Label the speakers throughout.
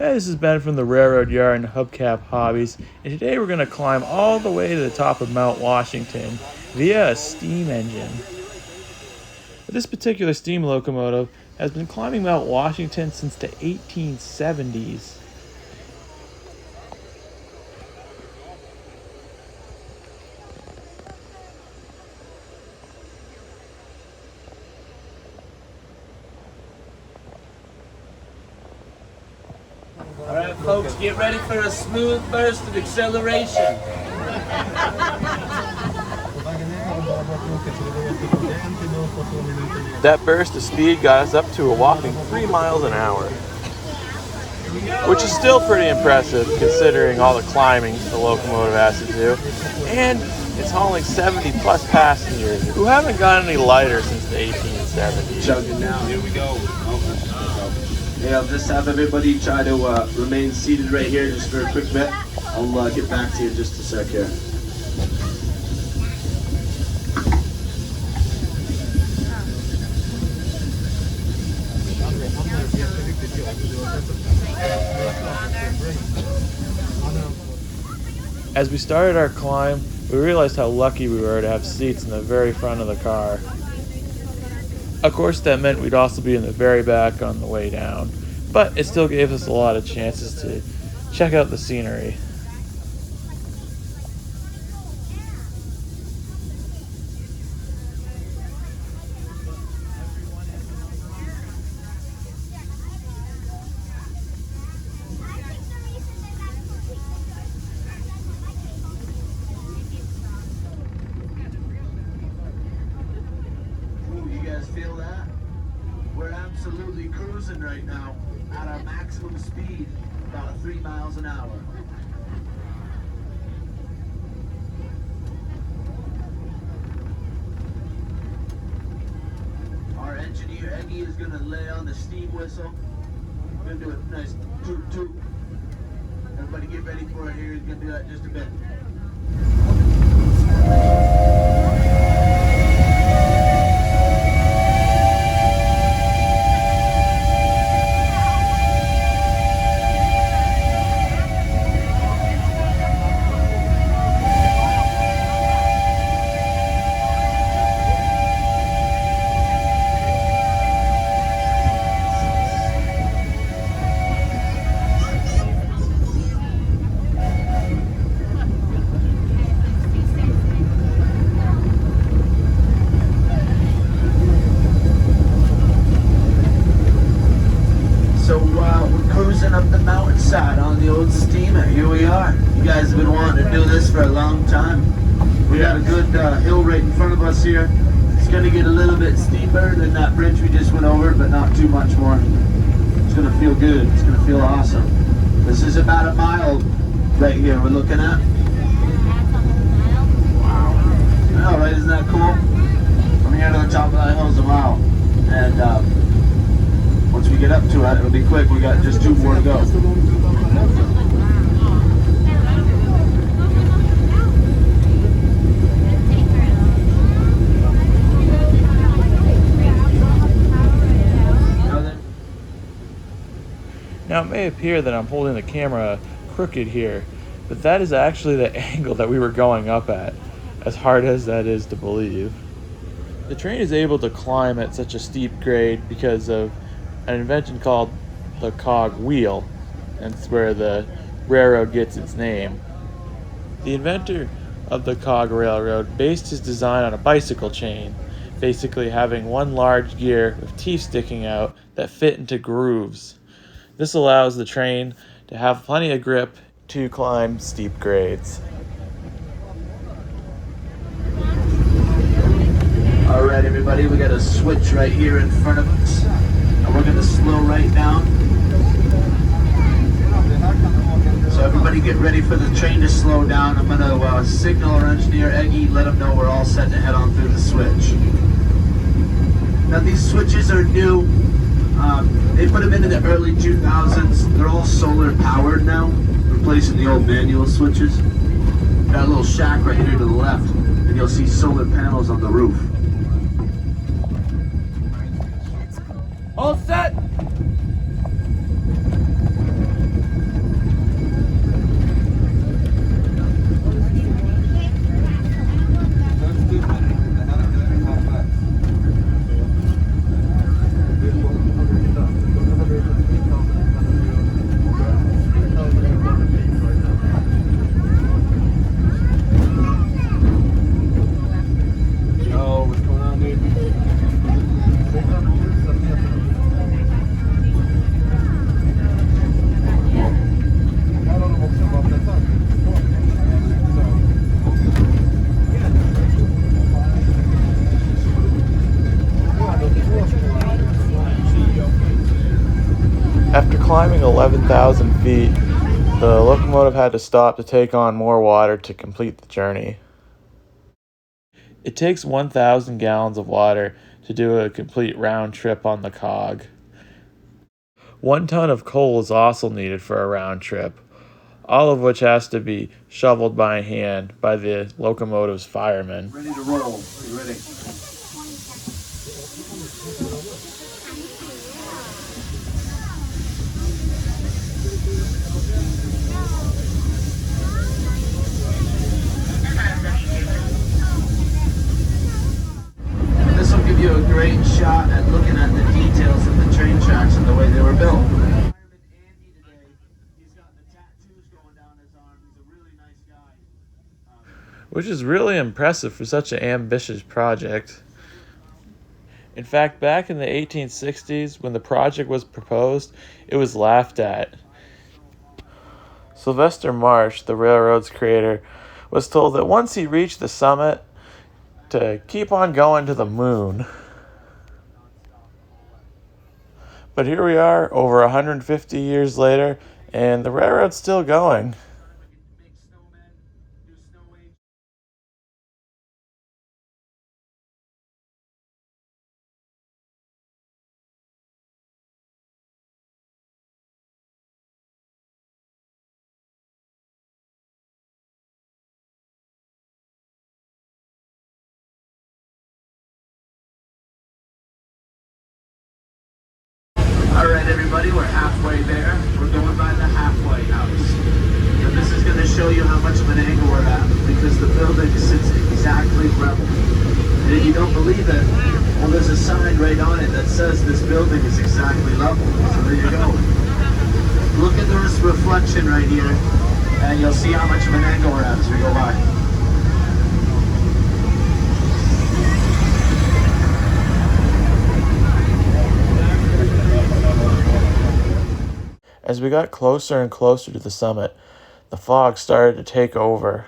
Speaker 1: Hey, this is Ben from the Railroad Yard and Hubcap Hobbies, and today we're going to climb all the way to the top of Mount Washington via a steam engine. This particular steam locomotive has been climbing Mount Washington since the 1870s.
Speaker 2: All right, folks, get ready for a smooth burst of acceleration.
Speaker 1: That burst of speed got us up to a whopping 3 miles an hour, which is still pretty impressive considering all the climbing the locomotive has to do. And it's hauling 70 plus passengers who haven't gotten any lighter since the 1870s.
Speaker 3: Chugging now. Here we go. Yeah, I'll just have everybody try to remain seated right here just for a quick bit. I'll get back to you in just a sec here.
Speaker 1: As we started our climb, we realized how lucky we were to have seats in the very front of the car. Of course, that meant we'd also be in the very back on the way down, but it still gave us a lot of chances to check out the scenery.
Speaker 3: Feel that? We're absolutely cruising right now at our maximum speed, about 3 miles an hour. Our engineer Eggy is going to lay on the steam whistle. We're going to do a nice toot toot. Everybody get ready for it here. He's going to do that in just a bit. Cruising up the mountainside on the old steamer. Here we are. You guys have been wanting to do this for a long time. We got a good hill right in front of us here. It's going to get a little bit steeper than that bridge we just went over, but not too much more. It's going to feel good. It's going to feel awesome. This is about a mile right here we're looking at. Wow. I know, right? Isn't that cool? From here to the top of that hill is a mile. And once we get up to it, it'll be quick. We got just 2 more to go.
Speaker 1: Now, it may appear that I'm holding the camera crooked here, but that is actually the angle that we were going up at, as hard as that is to believe. The train is able to climb at such a steep grade because of an invention called the cog wheel, and it's where the railroad gets its name. The inventor of the cog railroad based his design on a bicycle chain, basically having one large gear with teeth sticking out that fit into grooves. This allows the train to have plenty of grip to climb steep grades.
Speaker 3: All right, everybody, we got a switch right here in front of us. And we're going to slow right down. So everybody get ready for the train to slow down. I'm going to signal our engineer, Eggy, let him know we're all set to head on through the switch. Now these switches are new. They put them into the early 2000s. They're all solar powered now, replacing the old manual switches. Got a little shack right here to the left, and you'll see solar panels on the roof.
Speaker 2: All set.
Speaker 1: After climbing 11,000 feet, the locomotive had to stop to take on more water to complete the journey. It takes 1,000 gallons of water to do a complete round trip on the cog. 1 ton of coal is also needed for a round trip, all of which has to be shoveled by hand by the locomotive's firemen.
Speaker 3: Ready to roll. You ready? This will give you a great shot at looking at the details of the train tracks and the way they were built.
Speaker 1: Which is really impressive for such an ambitious project. In fact, back in the 1860s, when the project was proposed, it was laughed at. Sylvester Marsh, the railroad's creator, was told that once he reached the summit, to keep on going to the moon. But here we are, over 150 years later, and the railroad's still going.
Speaker 3: Alright everybody, we're halfway there. We're going by the halfway house. And this is going to show you how much of an angle we're at because the building sits exactly level. And if you don't believe it, well there's a sign right on it that says this building is exactly level. So there you go. Look at this reflection right here and you'll see how much of an angle we're at as we go by.
Speaker 1: As we got closer and closer to the summit, the fog started to take over.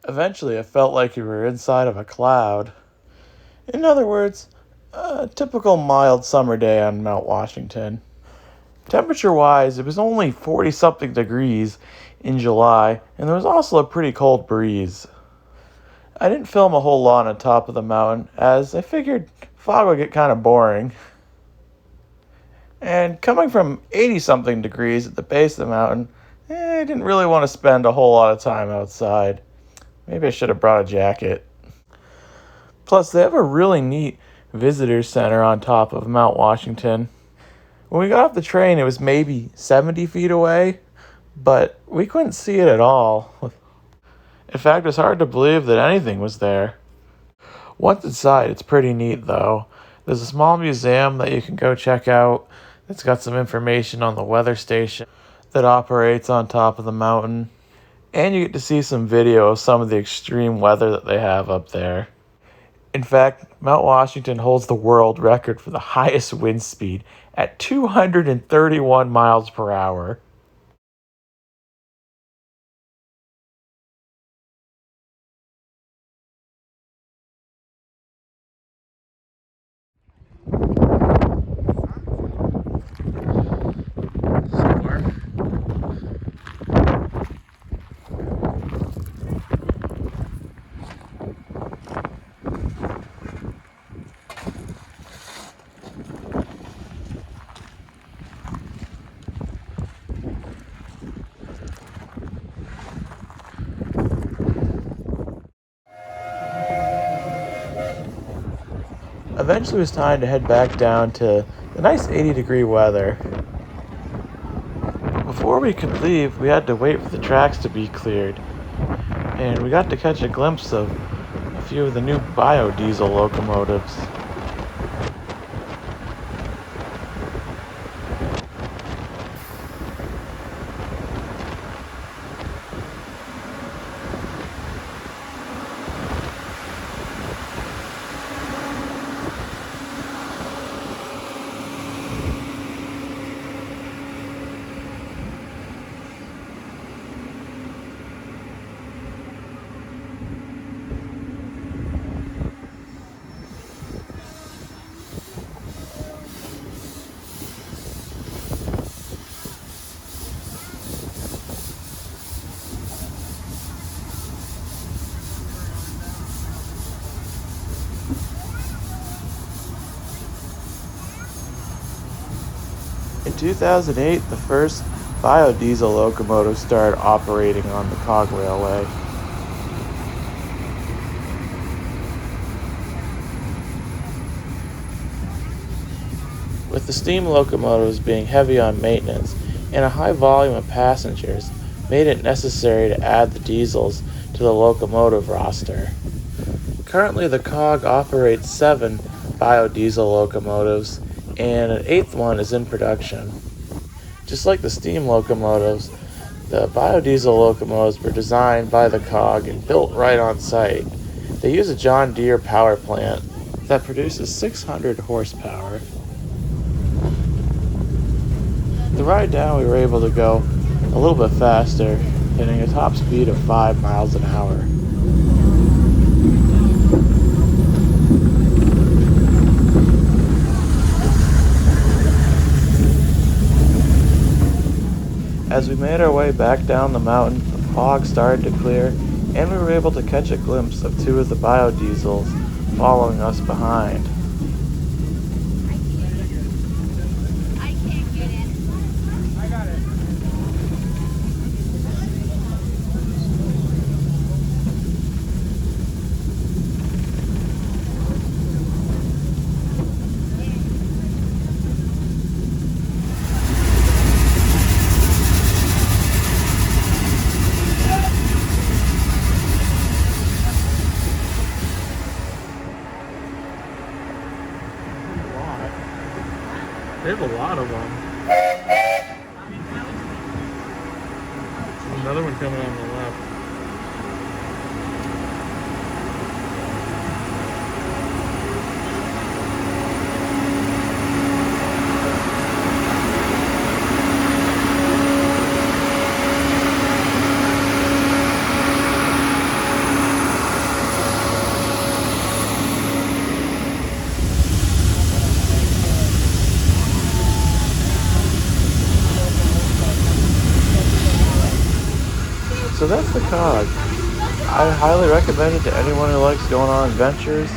Speaker 1: Eventually, it felt like we were inside of a cloud. In other words, a typical mild summer day on Mount Washington. Temperature-wise, it was only 40-something degrees in July, and there was also a pretty cold breeze. I didn't film a whole lot on top of the mountain, as I figured fog would get kind of boring. And coming from 80-something degrees at the base of the mountain, I didn't really want to spend a whole lot of time outside. Maybe I should have brought a jacket. Plus, they have a really neat visitor center on top of Mount Washington. When we got off the train, it was maybe 70 feet away, but we couldn't see it at all. In fact, it was hard to believe that anything was there. Once inside, it's pretty neat, though. There's a small museum that you can go check out. It's got some information on the weather station that operates on top of the mountain. And you get to see some video of some of the extreme weather that they have up there. In fact, Mount Washington holds the world record for the highest wind speed at 231 miles per hour. Eventually it was time to head back down to the nice 80-degree weather. Before we could leave, we had to wait for the tracks to be cleared. And we got to catch a glimpse of a few of the new biodiesel locomotives. In 2008, the first biodiesel locomotive started operating on the Cog Railway. With the steam locomotives being heavy on maintenance and a high volume of passengers, made it necessary to add the diesels to the locomotive roster. Currently, the Cog operates 7 biodiesel locomotives, and an 8th one is in production. Just like the steam locomotives, the biodiesel locomotives were designed by the Cog and built right on site. They use a John Deere power plant that produces 600 horsepower. The ride down, we were able to go a little bit faster, hitting a top speed of 5 miles an hour. As we made our way back down the mountain, the fog started to clear, and we were able to catch a glimpse of 2 of the biodiesels following us behind. They have a lot of them. Another one coming on the left. So that's the Cog. I highly recommend it to anyone who likes going on adventures.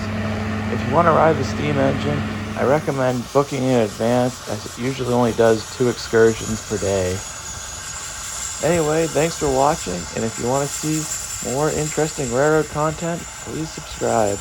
Speaker 1: If you want to ride the steam engine, I recommend booking in advance, as it usually only does 2 excursions per day. Anyway, thanks for watching, and if you want to see more interesting railroad content, please subscribe.